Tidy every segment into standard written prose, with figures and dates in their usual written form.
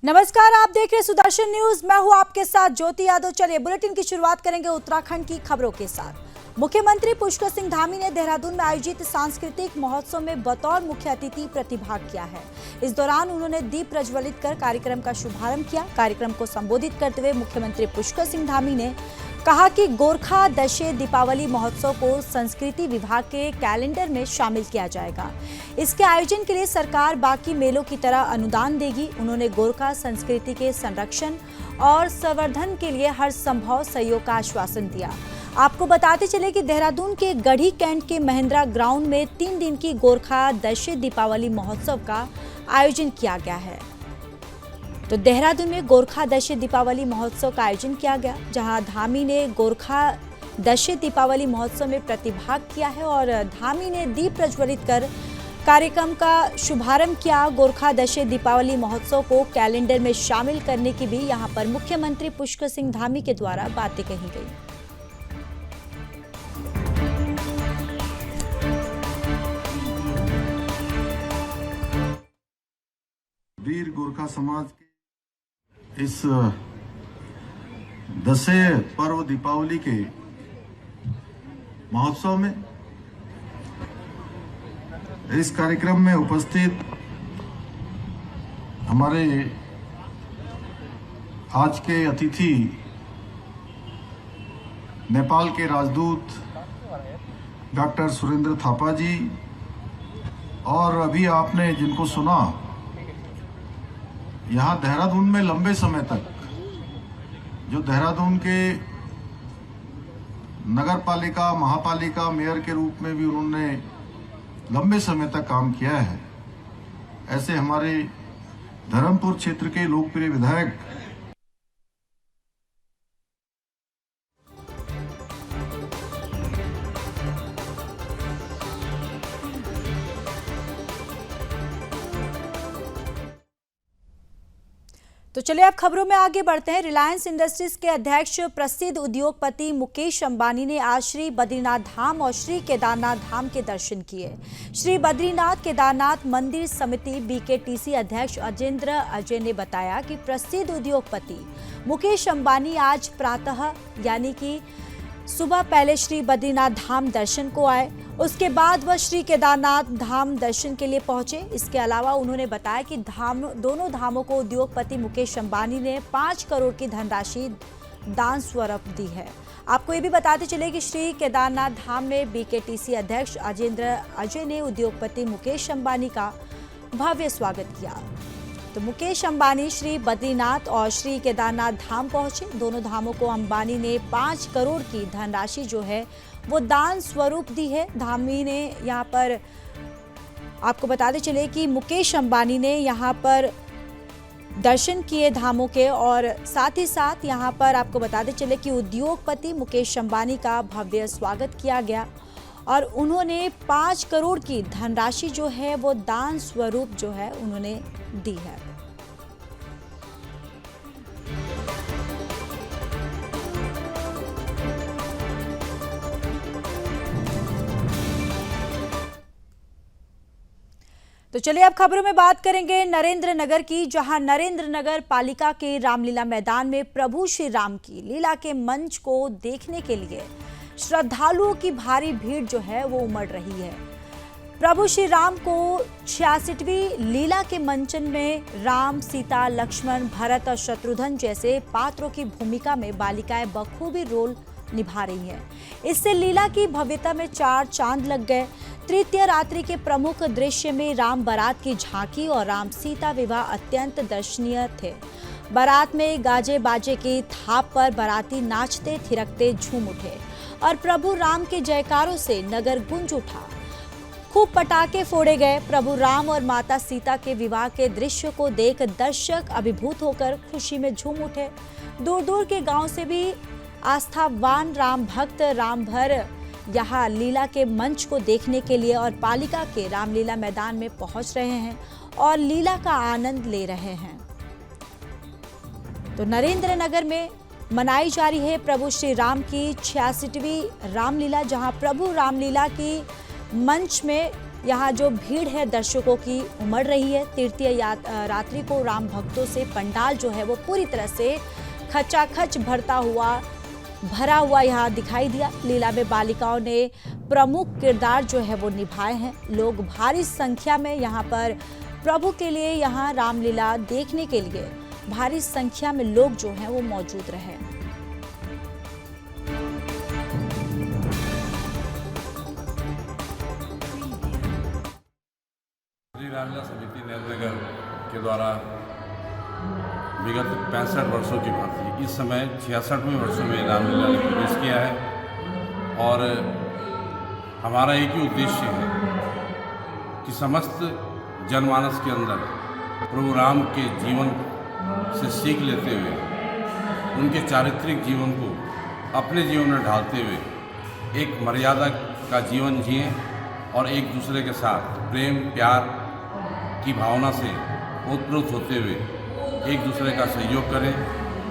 नमस्कार, आप देख रहे सुदर्शन न्यूज। मैं हूं आपके साथ ज्योति यादव। चलिए बुलेटिन की शुरुआत करेंगे उत्तराखंड की खबरों के साथ। मुख्यमंत्री पुष्कर सिंह धामी ने देहरादून में आयोजित सांस्कृतिक महोत्सव में बतौर मुख्य अतिथि प्रतिभाग किया है। इस दौरान उन्होंने दीप प्रज्वलित कर कार्यक्रम का शुभारंभ किया। कार्यक्रम को संबोधित करते हुए मुख्यमंत्री पुष्कर सिंह धामी ने कहा कि गोरखा दशे दीपावली महोत्सव को संस्कृति विभाग के कैलेंडर में शामिल किया जाएगा। इसके आयोजन के लिए सरकार बाकी मेलों की तरह अनुदान देगी। उन्होंने गोरखा संस्कृति के संरक्षण और संवर्धन के लिए हर संभव सहयोग का आश्वासन दिया। आपको बताते चले कि देहरादून के गढ़ी कैंट के महिंद्रा ग्राउंड में 3 दिन की गोरखा दशे दीपावली महोत्सव का आयोजन किया गया है। तो देहरादून में गोरखा दशे दीपावली महोत्सव का आयोजन किया गया, जहां धामी ने गोरखा दशे दीपावली महोत्सव में प्रतिभाग किया है और धामी ने दीप प्रज्वलित कर कार्यक्रम का शुभारंभ किया। गोरखा दशे दीपावली महोत्सव को कैलेंडर में शामिल करने की भी यहां पर मुख्यमंत्री पुष्कर सिंह धामी के द्वारा बातें कही गई। वीर गोरखा समाज के इस दशे पर्व दीपावली के महोत्सव में इस कार्यक्रम में उपस्थित हमारे आज के अतिथि नेपाल के राजदूत डॉक्टर सुरेंद्र थापा जी, और अभी आपने जिनको सुना, यहाँ देहरादून में लंबे समय तक जो देहरादून के नगर पालिका महापालिका मेयर के रूप में भी उन्होंने लंबे समय तक काम किया है, ऐसे हमारे धर्मपुर क्षेत्र के लोकप्रिय विधायक तो चलिए अब खबरों में आगे बढ़ते हैं। रिलायंस इंडस्ट्रीज के अध्यक्ष प्रसिद्ध उद्योगपति मुकेश अंबानी ने आज श्री बद्रीनाथ धाम और श्री केदारनाथ धाम के दर्शन किए। श्री बद्रीनाथ केदारनाथ मंदिर समिति बीकेटीसी अध्यक्ष अजेंद्र अजय ने बताया कि प्रसिद्ध उद्योगपति मुकेश अंबानी आज प्रातः यानी कि सुबह पहले श्री बद्रीनाथ धाम दर्शन को आए, उसके बाद वह श्री केदारनाथ धाम दर्शन के लिए पहुंचे। इसके अलावा उन्होंने बताया कि दोनों धामों को उद्योगपति मुकेश अंबानी ने 5 करोड़ की धनराशि दान स्वरूप दी है। आपको ये भी बताते चले कि श्री केदारनाथ धाम में बीकेटीसी अध्यक्ष अजेंद्र अजय ने उद्योगपति मुकेश अंबानी का भव्य स्वागत किया। तो मुकेश अंबानी श्री बद्रीनाथ और श्री केदारनाथ धाम पहुंचे। दोनों धामों को अंबानी ने 5 करोड़ की धनराशि जो है वो दान स्वरूप दी है। धामी ने यहाँ पर आपको बताते चले कि मुकेश अंबानी ने यहाँ पर दर्शन किए धामों के, और साथ ही साथ यहाँ पर आपको बताते चले कि उद्योगपति मुकेश अंबानी का भव्य स्वागत किया गया और उन्होंने 5 करोड़ की धनराशि जो है वो दान स्वरूप जो है उन्होंने दी है। तो चलिए अब खबरों में बात करेंगे नरेंद्र नगर की, जहां नरेंद्र नगर पालिका के रामलीला मैदान में प्रभु श्री राम की लीला के मंच को देखने के लिए श्रद्धालुओं की भारी भीड़ जो है वो उमड़ रही है। प्रभु श्री राम को 66वीं लीला के मंचन में राम, सीता, लक्ष्मण, भरत और शत्रुघ्न जैसे पात्रों की भूमिका में बालिकाएं बखूबी रोल निभा रही हैं। इससे लीला की भव्यता में 4 चांद लग गए। तृतीय रात्रि के प्रमुख दृश्य में राम बारात की झांकी और राम सीता विवाह अत्यंत दर्शनीय थे। बारात में गाजे बाजे की थाप पर बाराती नाचते थिरकते झूम उठे और प्रभु राम के जयकारों से नगर गूंज उठा। खूब पटाखे फोड़े गए। प्रभु राम और माता सीता के विवाह के दृश्य को देख दर्शक अभिभूत होकर खुशी में झूम उठे। दूर दूर के गांव से भी आस्थावान राम भक्त राम भर यहाँ लीला के मंच को देखने के लिए और पालिका के रामलीला मैदान में पहुंच रहे हैं और लीला का आनंद ले रहे हैं। तो नरेंद्र नगर में मनाई जा रही है प्रभु श्री राम की 66वीं रामलीला, जहां प्रभु रामलीला की मंच में यहाँ जो भीड़ है दर्शकों की उमड़ रही है। तृतीय रात्रि को राम भक्तों से पंडाल जो है वो पूरी तरह से खचाखच भरा हुआ यहाँ दिखाई दिया। लीला में बालिकाओं ने प्रमुख किरदार जो है वो निभाए हैं। लोग भारी संख्या में यहाँ पर प्रभु के लिए, यहाँ रामलीला देखने के लिए भारी संख्या में लोग जो हैं वो मौजूद रहे। श्री रामलीला समिति नगर के द्वारा विगत 65 वर्षों की भांति इस समय 66वें वर्षों में रामलीला ने प्रवेश किया है और हमारा एक ही उद्देश्य है कि समस्त जनमानस के अंदर प्रभु राम के जीवन से सीख लेते हुए उनके चारित्रिक जीवन को अपने जीवन में ढालते हुए एक मर्यादा का जीवन जिएं और एक दूसरे के साथ प्रेम प्यार की भावना से ओतप्रोत होते हुए एक दूसरे का सहयोग करें।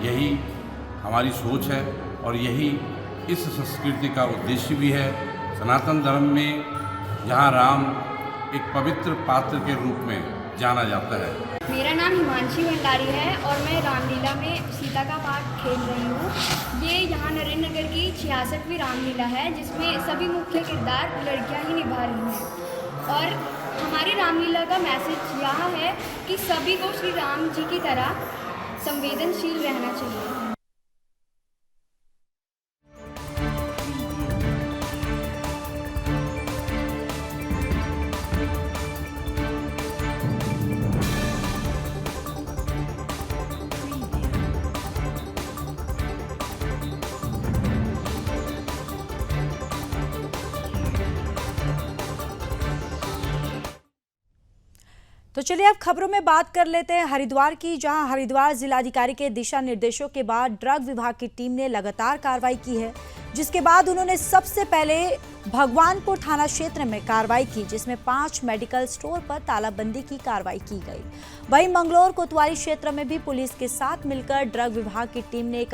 यही हमारी सोच है और यही इस संस्कृति का उद्देश्य भी है। सनातन धर्म में जहाँ राम एक पवित्र पात्र के रूप में जाना जाता है। मेरा नाम हिमांशी भंडारी है और मैं रामलीला में सीता का पाठ खेल रही हूँ। ये यहाँ नरेंद्र नगर की 66वीं रामलीला है जिसमें सभी मुख्य किरदार लड़कियाँ ही निभा रही हैं और हमारी रामलीला का मैसेज यह है कि सभी को श्री राम जी की तरह संवेदनशील रहना चाहिए। तो चलिए अब खबरों में बात कर लेते हैं हरिद्वार की, जहां हरिद्वार जिलाधिकारी के दिशा निर्देशों के बाद ड्रग विभाग की टीम ने लगातार कार्रवाई की है, जिसके बाद उन्होंने सबसे पहले भगवानपुर थाना क्षेत्र में कार्रवाई की, जिसमें 5 मेडिकल स्टोर पर तालाबंदी की कार्रवाई की गई। वहीं मंगलौर कोतवाली क्षेत्र में भी पुलिस के साथ मिलकर ड्रग विभाग की टीम ने एक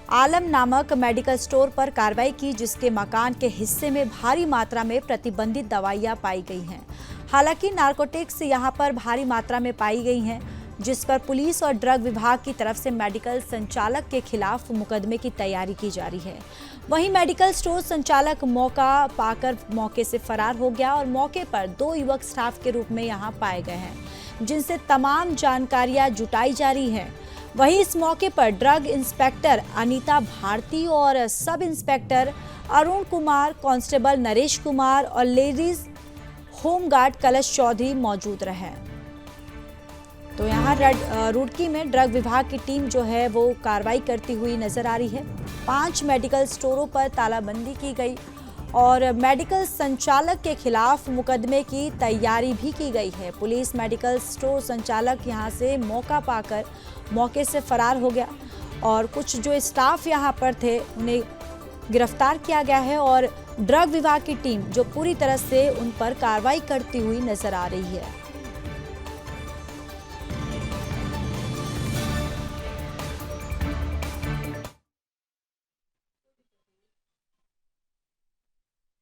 आलम नामक मेडिकल स्टोर पर कार्रवाई की, जिसके मकान के हिस्से में भारी मात्रा में प्रतिबंधित दवाइयां पाई गई हैं। हालांकि नारकोटिक्स यहां पर भारी मात्रा में पाई गई हैं, जिस पर पुलिस और ड्रग विभाग की तरफ से मेडिकल संचालक के खिलाफ मुकदमे की तैयारी की जा रही है। वहीं मेडिकल स्टोर संचालक मौका पाकर मौके से फरार हो गया और मौके पर 2 युवक स्टाफ के रूप में यहां पाए गए हैं, जिनसे तमाम जानकारियां जुटाई जा रही हैं। वहीं इस मौके पर ड्रग इंस्पेक्टर अनीता भारती और sub inspector Arun Kumar, constable Naresh Kumar और लेडीज होमगार्ड कलश चौधरी मौजूद रहे। तो यहाँ रुड़की में ड्रग विभाग की टीम जो है वो कार्रवाई करती हुई नजर आ रही है। 5 मेडिकल स्टोरों पर तालाबंदी की गई और मेडिकल संचालक के खिलाफ मुकदमे की तैयारी भी की गई है। पुलिस मेडिकल स्टोर संचालक यहाँ से मौका पाकर मौके से फरार हो गया और कुछ जो स्टाफ यहाँ पर थे उन्हें गिरफ्तार किया गया है और ड्रग विभाग की टीम जो पूरी तरह से उन पर कार्रवाई करती हुई नजर आ रही है।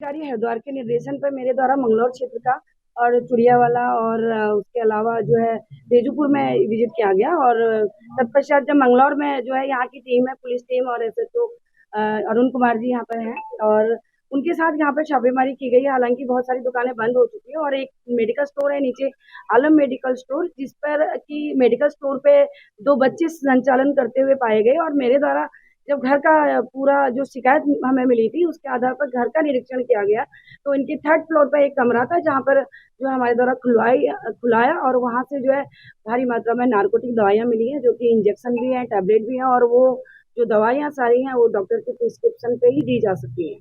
हरिद्वार के निर्देशन पर मेरे द्वारा मंगलौर क्षेत्र का और चुड़ियावाला और उसके अलावा जो है तेजूपुर में विजिट किया गया और तत्पश्चात जब मंगलौर में जो है यहाँ की टीम है, पुलिस टीम और SHO अरुण कुमार जी यहाँ पर हैं और उनके साथ यहाँ पर छापेमारी की गई है। हालांकि बहुत सारी दुकानें बंद हो चुकी है और एक मेडिकल स्टोर है नीचे आलम मेडिकल स्टोर, जिस पर कि मेडिकल स्टोर पे 2 बच्चे संचालन करते हुए पाए गए और मेरे द्वारा जब घर का पूरा जो शिकायत हमें मिली थी उसके आधार पर घर का निरीक्षण किया गया तो इनके 3rd फ्लोर पर एक कमरा था जहां पर जो हमारे द्वारा खुलाया और वहां से जो है भारी मात्रा में नार्कोटिक दवाइयां मिली हैं, जो कि इंजेक्शन भी है, टैबलेट भी है और वो जो दवाइयां सारी हैं वो डॉक्टर के प्रिस्क्रिप्शन पे ही दी जा सकती हैं।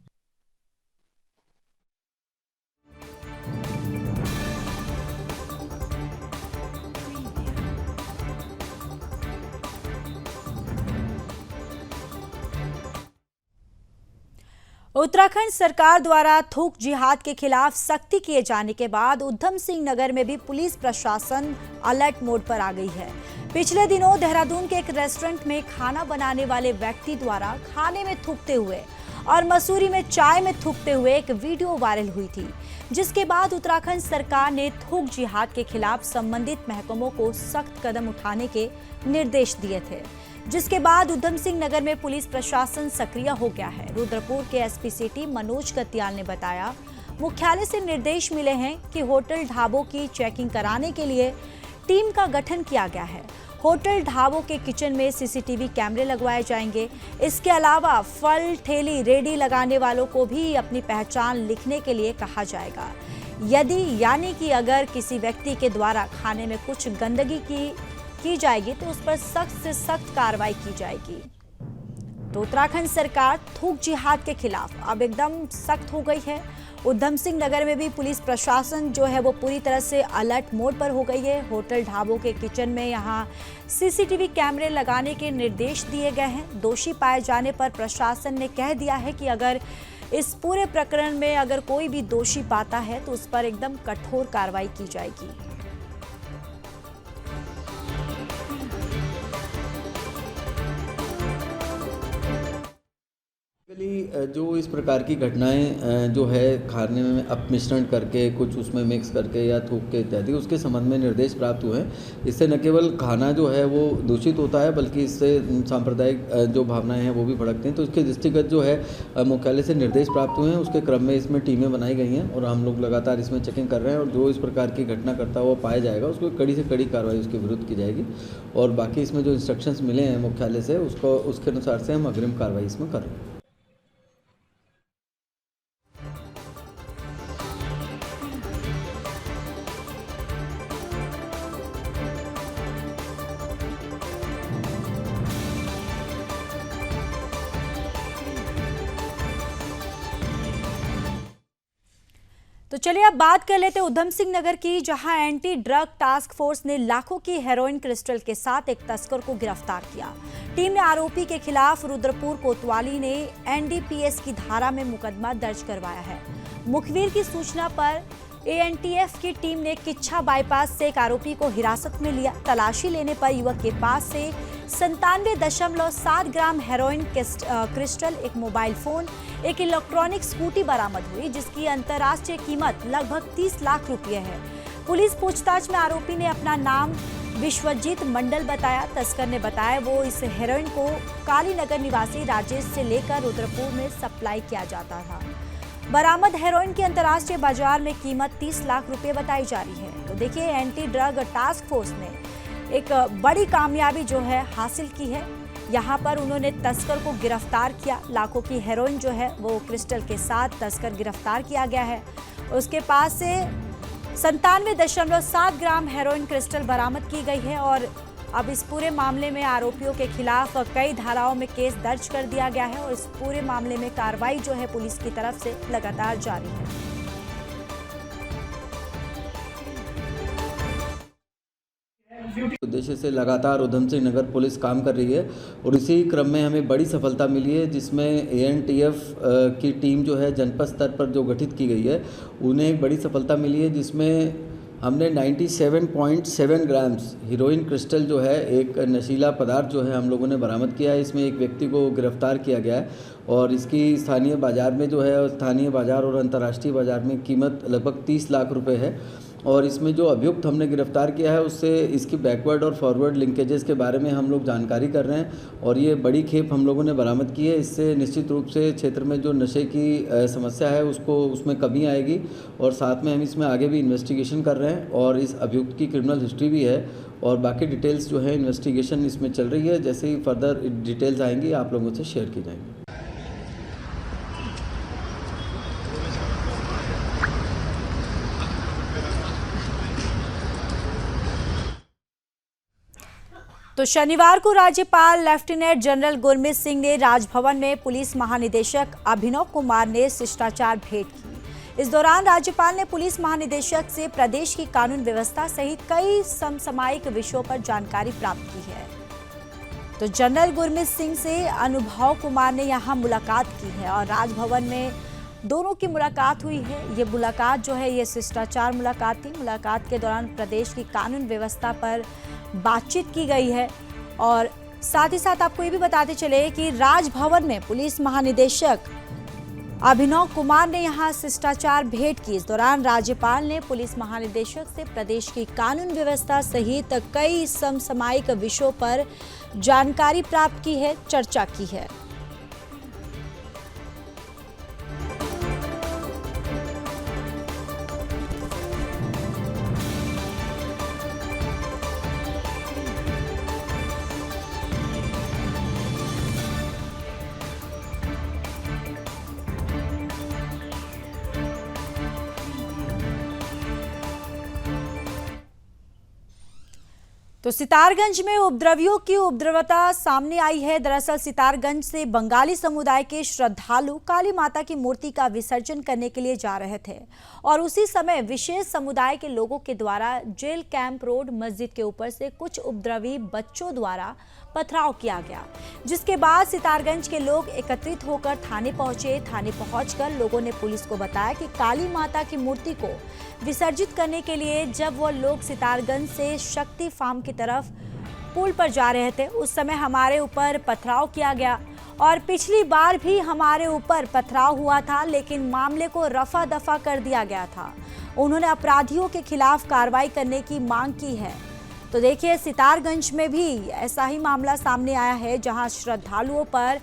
उत्तराखंड सरकार द्वारा थूक जिहाद के खिलाफ सख्ती किए जाने के बाद उधम सिंह नगर में भी पुलिस प्रशासन अलर्ट मोड पर आ गई है। पिछले दिनों देहरादून के एक रेस्टोरेंट में खाना बनाने वाले व्यक्ति द्वारा खाने में थूकते हुए और मसूरी में चाय में थूकते हुए एक वीडियो वायरल हुई थी, जिसके बाद उत्तराखंड सरकार ने थूक जिहाद के खिलाफ संबंधित महकमों को सख्त कदम उठाने के निर्देश दिए थे, जिसके बाद उधम सिंह नगर में पुलिस प्रशासन सक्रिय हो गया है। रुद्रपुर के एसपी सिटी मनोज कत्याल ने बताया, मुख्यालय से निर्देश मिले हैं कि होटल ढाबों की चेकिंग कराने के लिए टीम का गठन किया गया है। होटल ढाबों के किचन में सीसीटीवी कैमरे लगवाए जाएंगे। इसके अलावा फल ठेली रेडी लगाने वालों को भी अपनी पहचान लिखने के लिए कहा जाएगा। यानी कि अगर किसी व्यक्ति के द्वारा खाने में कुछ गंदगी की जाएगी तो उस पर सख्त से सख्त कार्रवाई की जाएगी। तो उत्तराखंड सरकार थूक जिहाद के खिलाफ अब एकदम सख्त हो गई है। उधम सिंह नगर में भी पुलिस प्रशासन जो है वो पूरी तरह से अलर्ट मोड पर हो गई है। होटल ढाबों के किचन में यहाँ सीसीटीवी कैमरे लगाने के निर्देश दिए गए हैं। दोषी पाए जाने पर प्रशासन ने कह दिया है कि अगर इस पूरे प्रकरण में अगर कोई भी दोषी पाता है तो उस पर एकदम कठोर कार्रवाई की जाएगी। जो इस प्रकार की घटनाएं जो है खाने में अपमिश्रण करके कुछ उसमें मिक्स करके या थूक के इत्यादि, उसके संबंध में निर्देश प्राप्त हुए हैं। इससे न केवल खाना जो है वो दूषित होता है बल्कि इससे सांप्रदायिक जो भावनाएं हैं वो भी भड़कती हैं। तो इसके दृष्टिगत जो है मुख्यालय से निर्देश प्राप्त हुए हैं। उसके क्रम में इसमें टीमें बनाई गई हैं और हम लोग लगातार इसमें चेकिंग कर रहे हैं और जो इस प्रकार की घटना करता हुआ पाया जाएगा उसको कड़ी से कड़ी कार्रवाई उसके विरुद्ध की जाएगी। और बाकी इसमें जो इंस्ट्रक्शंस मिले हैं मुख्यालय से उसके अनुसार से हम अग्रिम कार्रवाई इसमें कर रहे हैं। तो चलिए अब बात कर लेते हैं उधम सिंह नगर की, जहां एंटी ड्रग टास्क फोर्स ने लाखों की हेरोइन क्रिस्टल के साथ एक तस्कर को गिरफ्तार किया। टीम ने आरोपी के खिलाफ रुद्रपुर कोतवाली ने एनडीपीएस की धारा में मुकदमा दर्ज करवाया है। मुखबिर की सूचना पर एएनटीएफ की टीम ने किच्छा बाईपास से एक आरोपी को हिरासत में लिया। तलाशी लेने पर युवक के पास से 97.7 ग्राम हेरोइन क्रिस्टल, एक मोबाइल फोन, एक इलेक्ट्रॉनिक स्कूटी बरामद हुई, जिसकी अंतर्राष्ट्रीय कीमत लगभग 30 लाख रुपए है। पुलिस पूछताछ में आरोपी ने अपना नाम विश्वजीत मंडल बताया। तस्कर ने बताया वो इस हेरोइन को कालीनगर निवासी राजेश से लेकर रुद्रपुर में सप्लाई किया जाता था। बरामद हेरोइन की अंतर्राष्ट्रीय बाजार में कीमत 30 लाख रुपए बताई जा रही है। तो देखिए, एंटी ड्रग टास्क फोर्स ने एक बड़ी कामयाबी जो है हासिल की है। यहाँ पर उन्होंने तस्कर को गिरफ्तार किया। लाखों की हेरोइन जो है वो क्रिस्टल के साथ तस्कर गिरफ्तार किया गया है। उसके पास से 97.7 ग्राम हेरोइन क्रिस्टल बरामद की गई है और अब इस पूरे मामले में आरोपियों के खिलाफ कई धाराओं में केस दर्ज कर दिया गया है और इस पूरे मामले में कार्रवाई जो है पुलिस की तरफ से लगातार जारी है। उद्देश्य से लगातार उधम सिंह नगर पुलिस काम कर रही है और इसी क्रम में हमें बड़ी सफलता मिली है, जिसमें एएनटीएफ की टीम जो है जनपद स्तर पर जो गठित की गई है उन्हें एक बड़ी सफलता मिली है, जिसमें हमने 97.7 ग्राम्स हीरोइन क्रिस्टल जो है एक नशीला पदार्थ जो है हम लोगों ने बरामद किया है। इसमें एक व्यक्ति को गिरफ्तार किया गया है और इसकी स्थानीय बाज़ार में जो है स्थानीय बाज़ार और अंतर्राष्ट्रीय बाज़ार में कीमत लगभग 30 लाख रुपए है। और इसमें जो अभियुक्त हमने गिरफ्तार किया है उससे इसकी बैकवर्ड और फॉरवर्ड लिंकेजेस के बारे में हम लोग जानकारी कर रहे हैं और ये बड़ी खेप हम लोगों ने बरामद की है। इससे निश्चित रूप से क्षेत्र में जो नशे की समस्या है उसमें कमी आएगी और साथ में हम इसमें आगे भी इन्वेस्टिगेशन कर रहे हैं और इस अभियुक्त की क्रिमिनल हिस्ट्री भी है और बाकी डिटेल्स जो है इन्वेस्टिगेशन इसमें चल रही है। जैसे ही फर्दर डिटेल्स आएंगी आप लोगों से शेयर की जाएंगी। तो शनिवार को राज्यपाल लेफ्टिनेंट जनरल गुरमीत सिंह ने राजभवन में पुलिस महानिदेशक अभिनव कुमार ने शिष्टाचार भेंट की। इस दौरान राज्यपाल ने पुलिस महानिदेशक से प्रदेश की कानून व्यवस्था सहित कई समसामयिक विषयों पर जानकारी प्राप्त की है। तो जनरल गुरमीत सिंह से अनुभव कुमार ने यहां मुलाकात की है और राजभवन में दोनों की मुलाकात हुई है। ये मुलाकात जो है ये शिष्टाचार मुलाकात थी। मुलाकात के दौरान प्रदेश की कानून व्यवस्था पर बातचीत की गई है और साथ ही साथ आपको ये भी बताते चले कि राजभवन में पुलिस महानिदेशक अभिनव कुमार ने यहां शिष्टाचार भेंट की। इस दौरान राज्यपाल ने पुलिस महानिदेशक से प्रदेश की कानून व्यवस्था सहित कई समसामयिक विषयों पर जानकारी प्राप्त की है, चर्चा की है। तो सितारगंज में उपद्रवियों की उपद्रवता सामने आई है। दरअसल सितारगंज से बंगाली समुदाय के श्रद्धालु काली माता की मूर्ति का विसर्जन करने के लिए जा रहे थे और उसी समय विशेष समुदाय के लोगों के द्वारा जेल कैंप रोड मस्जिद के ऊपर से कुछ उपद्रवी बच्चों द्वारा पथराव किया गया, जिसके बाद सितारगंज के लोग एकत्रित होकर थाने पहुंचे। थाने पहुंचकर लोगों ने पुलिस को बताया कि काली माता की मूर्ति को विसर्जित करने के लिए जब वो लोग सितारगंज से शक्ति फार्म की तरफ पुल पर जा रहे थे, उस समय हमारे ऊपर पथराव किया गया और पिछली बार भी हमारे ऊपर पथराव हुआ था, लेकिन मामले को रफा दफा कर दिया गया था। उन्होंने अपराधियों के खिलाफ कार्रवाई करने की मांग की है। तो देखिए, सितारगंज में भी ऐसा ही मामला सामने आया है, जहां श्रद्धालुओं पर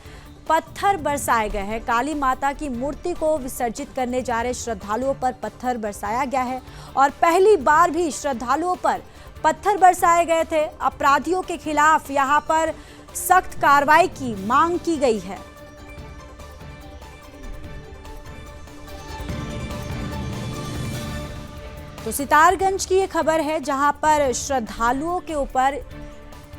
पत्थर बरसाए गए हैं। काली माता की मूर्ति को विसर्जित करने जा रहे श्रद्धालुओं पर पत्थर बरसाया गया है और पहली बार भी श्रद्धालुओं पर पत्थर बरसाए गए थे। अपराधियों के खिलाफ यहां पर सख्त कार्रवाई की मांग की गई है। तो सितारगंज की ये खबर है, जहां पर श्रद्धालुओं के ऊपर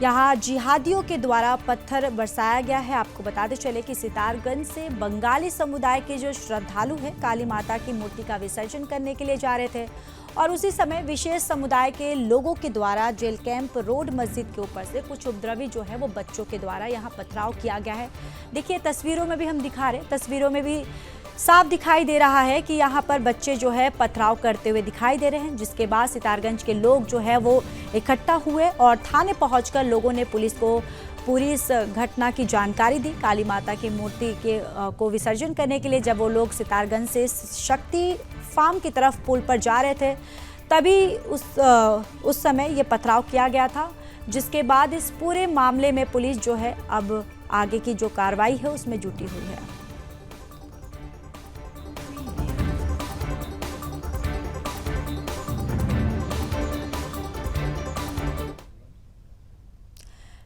यहाँ जिहादियों के द्वारा पत्थर बरसाया गया है। आपको बताते चले कि सितारगंज से बंगाली समुदाय के जो श्रद्धालु हैं काली माता की मूर्ति का विसर्जन करने के लिए जा रहे थे और उसी समय विशेष समुदाय के लोगों के द्वारा जेल कैंप रोड मस्जिद के ऊपर से कुछ उपद्रवी जो है वो बच्चों के द्वारा यहाँ पथराव किया गया है। देखिए, तस्वीरों में भी हम दिखा रहे हैं, तस्वीरों में भी साफ दिखाई दे रहा है कि यहाँ पर बच्चे जो है पथराव करते हुए दिखाई दे रहे हैं, जिसके बाद सितारगंज के लोग जो है वो इकट्ठा हुए और थाने पहुंचकर लोगों ने पुलिस को पूरी इस घटना की जानकारी दी। काली माता की मूर्ति को विसर्जन करने के लिए जब वो लोग सितारगंज से शक्ति फार्म की तरफ पुल पर जा रहे थे, तभी उस समय ये पथराव किया गया था, जिसके बाद इस पूरे मामले में पुलिस जो है अब आगे की जो कार्रवाई है उसमें जुटी हुई है।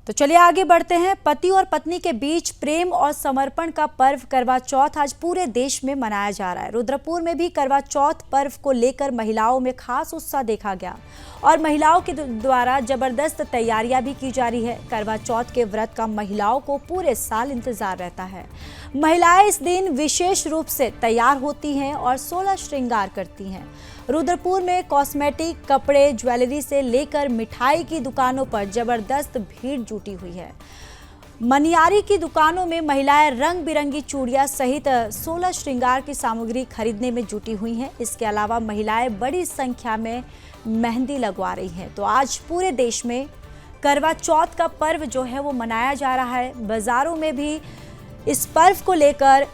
तो चलिए आगे बढ़ते हैं। पति और पत्नी के बीच प्रेम और समर्पण का पर्व करवा चौथ आज पूरे देश में मनाया जा रहा है। रुद्रपुर में भी करवा चौथ पर्व को लेकर महिलाओं में खास उत्साह देखा गया और महिलाओं के द्वारा जबरदस्त तैयारियां भी की जा रही है। करवा चौथ के व्रत का महिलाओं को पूरे साल इंतजार रहता है। महिलाएं इस दिन विशेष रूप से तैयार होती हैं और 16 श्रृंगार करती हैं। रुद्रपुर में कॉस्मेटिक, कपड़े, ज्वेलरी से लेकर मिठाई की दुकानों पर जबरदस्त भीड़ जुटी हुई है। मनियारी की दुकानों में महिलाएं रंग बिरंगी चूड़ियां सहित 16 श्रृंगार की सामग्री खरीदने में जुटी हुई हैं। इसके अलावा महिलाएं बड़ी संख्या में मेहंदी लगवा रही हैं। तो आज पूरे देश में करवा चौथ का पर्व जो है वो मनाया जा रहा है। बाजारों में भी इस पर्व को लेकर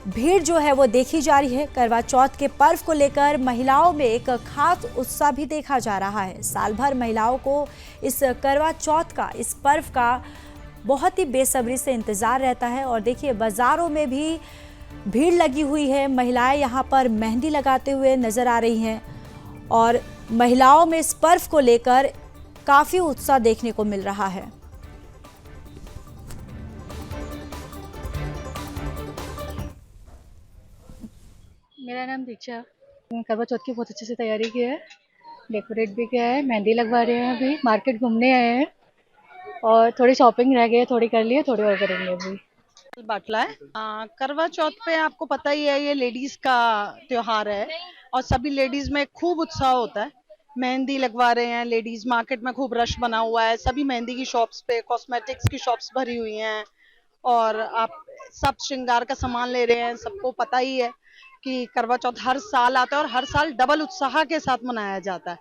भीड़ जो है वो देखी जा रही है। करवा चौथ के पर्व को लेकर महिलाओं में एक खास उत्साह भी देखा जा रहा है। साल भर महिलाओं को इस करवा चौथ का, इस पर्व का बहुत ही बेसब्री से इंतज़ार रहता है और देखिए, बाज़ारों में भी भीड़ लगी हुई है। महिलाएं यहाँ पर मेहंदी लगाते हुए नज़र आ रही हैं और महिलाओं में इस पर्व को लेकर काफ़ी उत्साह देखने को मिल रहा है। मेरा नाम दीक्षा। करवा चौथ की बहुत अच्छे से तैयारी की है, डेकोरेट भी किया है, मेहंदी लगवा रहे हैं, अभी मार्केट घूमने आए हैं और थोड़ी शॉपिंग रह गई है, थोड़ी कर ली है, थोड़ी और करेंगे अभी। बाटला है। करवा चौथ पे आपको पता ही है, ये लेडीज का त्योहार है और सभी लेडीज में खूब उत्साह होता है। मेहंदी लगवा रहे हैं लेडीज, मार्केट में खूब रश बना हुआ है। सभी मेहंदी की शॉप्स पे कॉस्मेटिक्स की शॉप्स भरी हुई हैं और आप सब श्रृंगार का सामान ले रहे हैं। सबको पता ही है कि करवा चौथ हर साल आता है और हर साल डबल उत्साह के साथ मनाया जाता है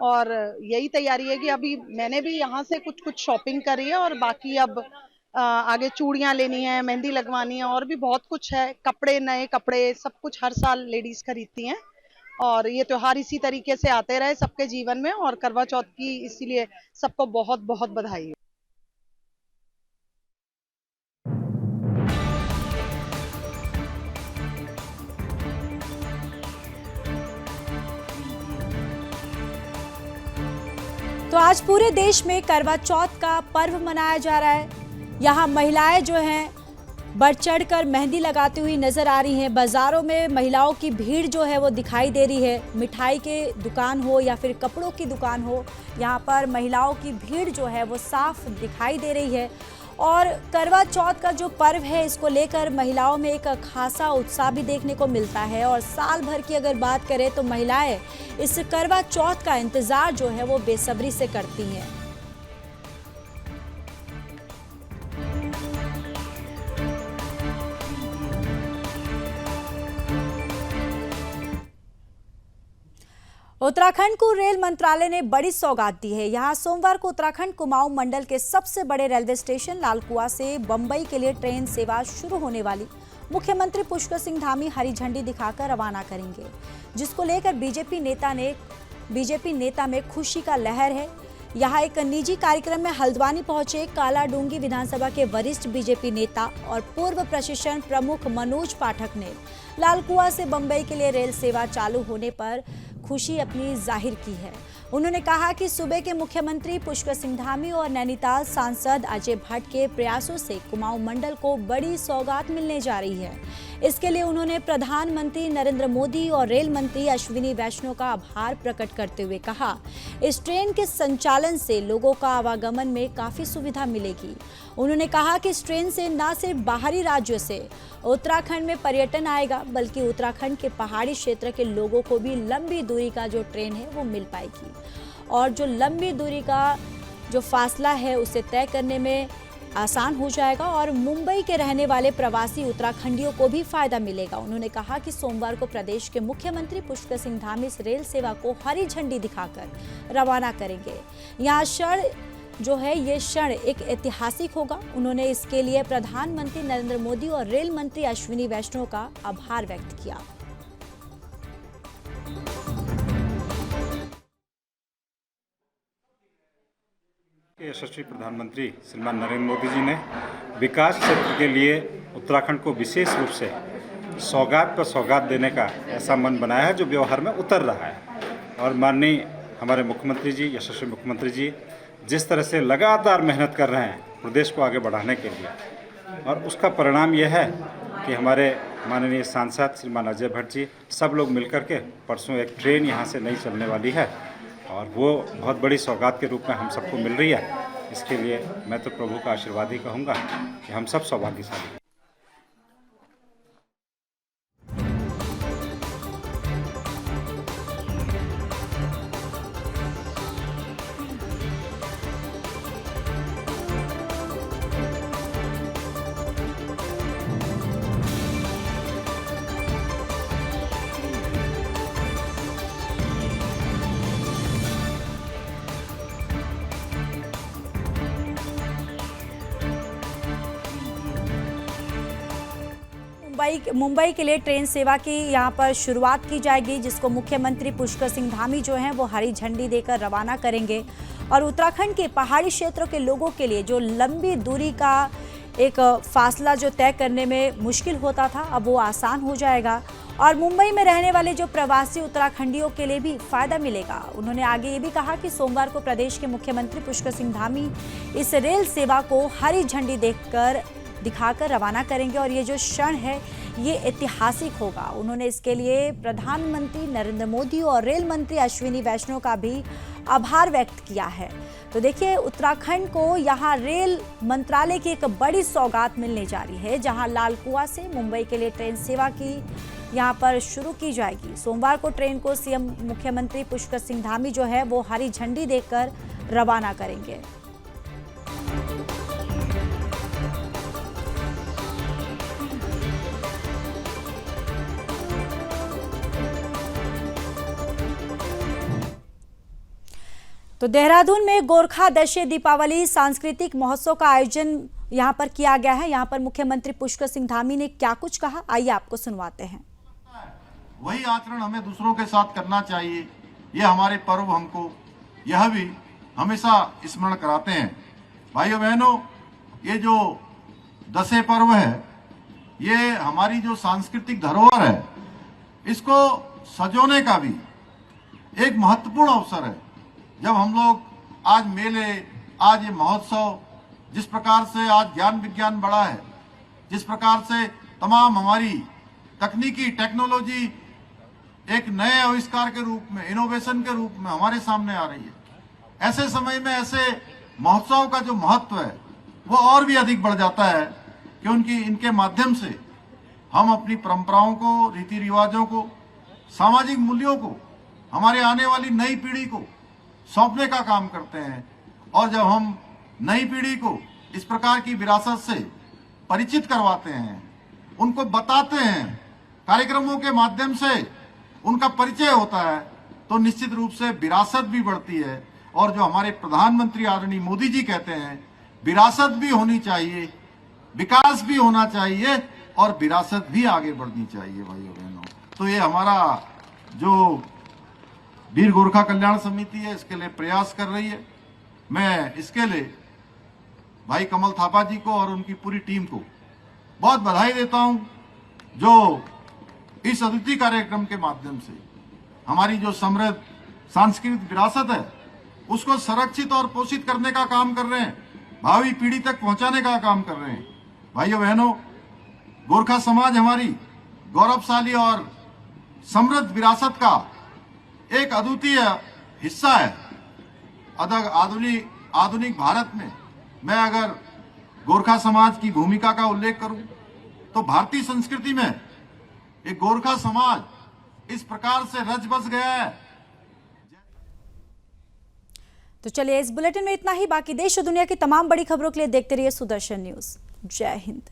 और यही तैयारी है कि अभी मैंने भी यहाँ से कुछ शॉपिंग करी है और बाकी अब आगे चूड़ियां लेनी है, मेहंदी लगवानी है और भी बहुत कुछ है। कपड़े, नए कपड़े, सब कुछ हर साल लेडीज खरीदती हैं और ये त्योहार इसी तरीके से आते रहे सबके जीवन में। और करवा चौथ की इसीलिए सबको बहुत बहुत बधाई। तो आज पूरे देश में करवा चौथ का पर्व मनाया जा रहा है। यहाँ महिलाएं जो हैं बढ़ चढ़ कर मेहंदी लगाती हुई नजर आ रही हैं। बाजारों में महिलाओं की भीड़ जो है वो दिखाई दे रही है। मिठाई के दुकान हो या फिर कपड़ों की दुकान हो, यहाँ पर महिलाओं की भीड़ जो है वो साफ दिखाई दे रही है। और करवा चौथ का जो पर्व है, इसको लेकर महिलाओं में एक खासा उत्साह भी देखने को मिलता है। और साल भर की अगर बात करें तो महिलाएं इस करवा चौथ का इंतजार जो है वो बेसब्री से करती हैं। उत्तराखंड को रेल मंत्रालय ने बड़ी सौगात दी है। यहाँ सोमवार को उत्तराखंड कुमाऊं मंडल के सबसे बड़े रेलवे स्टेशन लालकुआ से बंबई के लिए ट्रेन सेवा शुरू होने वाली मुख्यमंत्री पुष्कर सिंह धामी हरी झंडी दिखाकर रवाना करेंगे, जिसको लेकर बीजेपी नेता में खुशी का लहर है। यहाँ एक निजी कार्यक्रम में हल्द्वानी पहुंचे कालाडूंगी विधानसभा के वरिष्ठ बीजेपी नेता और पूर्व प्रशिक्षण प्रमुख मनोज पाठक ने लालकुआ से बंबई के लिए रेल सेवा चालू होने पर खुशी अपनी जाहिर की है। उन्होंने कहा कि सूबे के मुख्यमंत्री पुष्कर सिंह धामी और नैनीताल सांसद अजय भट्ट के प्रयासों से कुमाऊं मंडल को बड़ी सौगात मिलने जा रही है। इसके लिए उन्होंने प्रधानमंत्री नरेंद्र मोदी और रेल मंत्री अश्विनी वैष्णव का आभार प्रकट करते हुए कहा, इस ट्रेन के संचालन से लोगों का आवागमन में काफी सुविधा मिलेगी। उन्होंने कहा कि इस ट्रेन से न सिर्फ बाहरी राज्यों से उत्तराखंड में पर्यटन आएगा, बल्कि उत्तराखंड के पहाड़ी क्षेत्र के लोगों को भी लंबी दूरी का जो ट्रेन है वो मिल पाएगी। और जो लंबी दूरी का जो फासला है उसे तय करने में आसान हो जाएगा और मुंबई के रहने वाले प्रवासी उत्तराखंडियों को भी फायदा मिलेगा। उन्होंने कहा कि सोमवार को प्रदेश के मुख्यमंत्री पुष्कर सिंह धामी इस रेल सेवा को हरी झंडी दिखाकर रवाना करेंगे। यहाँ क्षण जो है ये क्षण एक ऐतिहासिक होगा। उन्होंने इसके लिए प्रधानमंत्री नरेंद्र मोदी और रेल मंत्री अश्विनी वैष्णव का आभार व्यक्त किया। यशस्वी प्रधानमंत्री श्रीमान नरेंद्र मोदी जी ने विकास क्षेत्र के लिए उत्तराखंड को विशेष रूप से सौगात पर सौगात देने का ऐसा मन बनाया है जो व्यवहार में उतर रहा है। और माननीय हमारे मुख्यमंत्री जी, यशस्वी मुख्यमंत्री जी जिस तरह से लगातार मेहनत कर रहे हैं प्रदेश को आगे बढ़ाने के लिए, और उसका परिणाम यह है कि हमारे माननीय सांसद श्रीमान अजय भट्ट जी सब लोग मिलकर के परसों एक ट्रेन यहाँ से नई चलने वाली है और वो बहुत बड़ी सौगात के रूप में हम सबको मिल रही है। इसके लिए मैं तो प्रभु का आशीर्वाद ही कहूँगा कि हम सब सौभाग्यशाली हैं। मुंबई के लिए ट्रेन सेवा की यहाँ पर शुरुआत की जाएगी, जिसको मुख्यमंत्री पुष्कर सिंह धामी जो हैं वो हरी झंडी देकर रवाना करेंगे। और उत्तराखंड के पहाड़ी क्षेत्रों के लोगों के लिए जो लंबी दूरी का एक फासला जो तय करने में मुश्किल होता था, अब वो आसान हो जाएगा। और मुंबई में रहने वाले जो प्रवासी उत्तराखंडियों के लिए भी फायदा मिलेगा। उन्होंने आगे ये भी कहा कि सोमवार को प्रदेश के मुख्यमंत्री पुष्कर सिंह धामी इस रेल सेवा को हरी झंडी दिखाकर रवाना करेंगे और ये जो क्षण है ये ऐतिहासिक होगा। उन्होंने इसके लिए प्रधानमंत्री नरेंद्र मोदी और रेल मंत्री अश्विनी वैष्णव का भी आभार व्यक्त किया है। तो देखिए, उत्तराखंड को यहाँ रेल मंत्रालय की एक बड़ी सौगात मिलने जा रही है, जहाँ लालकुआ से मुंबई के लिए ट्रेन सेवा की यहाँ पर शुरू की जाएगी। सोमवार को ट्रेन को सीएम मुख्यमंत्री पुष्कर सिंह धामी जो है वो हरी झंडी देकर रवाना करेंगे। तो देहरादून में गोरखा दशे दीपावली सांस्कृतिक महोत्सव का आयोजन यहाँ पर किया गया है। यहाँ पर मुख्यमंत्री पुष्कर सिंह धामी ने क्या कुछ कहा, आइए आपको सुनवाते हैं। वही आचरण हमें दूसरों के साथ करना चाहिए। ये हमारे पर्व हमको यह भी हमेशा स्मरण कराते हैं। भाइयों बहनों, ये जो दशे पर्व है, ये हमारी जो सांस्कृतिक धरोहर है, इसको सजोने का भी एक महत्वपूर्ण अवसर है। जब हम लोग आज मेले, आज ये महोत्सव, जिस प्रकार से आज ज्ञान विज्ञान बढ़ा है, जिस प्रकार से तमाम हमारी तकनीकी टेक्नोलॉजी एक नए आविष्कार के रूप में, इनोवेशन के रूप में हमारे सामने आ रही है, ऐसे समय में ऐसे महोत्सव का जो महत्व है वो और भी अधिक बढ़ जाता है कि इनके माध्यम से हम अपनी परंपराओं को, रीति रिवाजों को, सामाजिक मूल्यों को हमारे आने वाली नई पीढ़ी को सौंपने का काम करते हैं। और जब हम नई पीढ़ी को इस प्रकार की विरासत से परिचित करवाते हैं, उनको बताते हैं, कार्यक्रमों के माध्यम से उनका परिचय होता है, तो निश्चित रूप से विरासत भी बढ़ती है। और जो हमारे प्रधानमंत्री आदरणीय मोदी जी कहते हैं, विरासत भी होनी चाहिए, विकास भी होना चाहिए और विरासत भी आगे बढ़नी चाहिए। भाइयों बहनों, तो ये हमारा जो वीर गोरखा कल्याण समिति है, इसके लिए प्रयास कर रही है। मैं इसके लिए भाई कमल थापा जी को और उनकी पूरी टीम को बहुत बधाई देता हूं, जो इस अद्वितीय कार्यक्रम के माध्यम से हमारी जो समृद्ध सांस्कृतिक विरासत है उसको संरक्षित और पोषित करने का काम कर रहे हैं, भावी पीढ़ी तक पहुंचाने का काम कर रहे हैं। भाइयों बहनों, गोरखा समाज हमारी गौरवशाली और समृद्ध विरासत का एक अद्वितीय हिस्सा है। आधुनिक भारत में मैं अगर गोरखा समाज की भूमिका का उल्लेख करूं तो भारतीय संस्कृति में एक गोरखा समाज इस प्रकार से रच बस गया है। तो चलिए, इस बुलेटिन में इतना ही। बाकी देश और दुनिया की तमाम बड़ी खबरों के लिए देखते रहिए सुदर्शन न्यूज। जय हिंद।